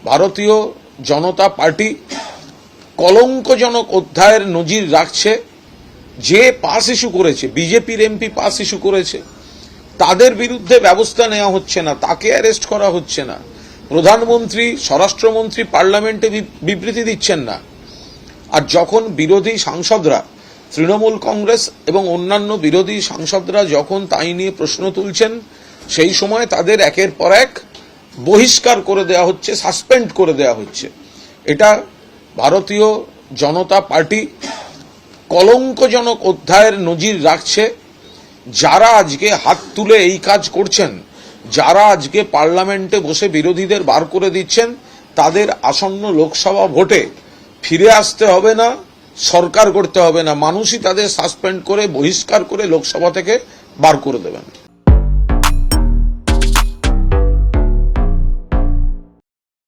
ভারতীয় জনতা পার্টি কলঙ্কজনক অধ্যায়ের নজির রাখছে। যে পাস ইস্যু করেছে, বিজেপির এমপি পাস ইস্যু করেছে, তাদের বিরুদ্ধে ব্যবস্থা নেওয়া হচ্ছে না, তাকে অ্যারেস্ট করা হচ্ছে না। প্রধানমন্ত্রী, স্বরাষ্ট্রমন্ত্রী পার্লামেন্টে বিবৃতি দিচ্ছেন না। আর যখন বিরোধী সাংসদরা, তৃণমূল কংগ্রেস এবং অন্যান্য বিরোধী সাংসদরা যখন তাই নিয়ে প্রশ্ন তুলছেন, সেই সময় তাদের একের পর এক বহিষ্কার করে দেওয়া হচ্ছে, সাসপেন্ড করে দেওয়া হচ্ছে। এটা ভারতীয় জনতা পার্টি কলঙ্কজনক অধ্যায়ের নজির রাখছে। যারা আজকে হাত তুলে এই কাজ করছেন, যারা আজকে পার্লামেন্টে বসে বিরোধীদের বার করে দিচ্ছেন, তাদের আসন্ন লোকসভা ভোটে ফিরে আসতে হবে না, সরকার করতে হবে না, মানুষই তাদের সাসপেন্ড করে বহিষ্কার করে লোকসভা থেকে বার করে দেবেন।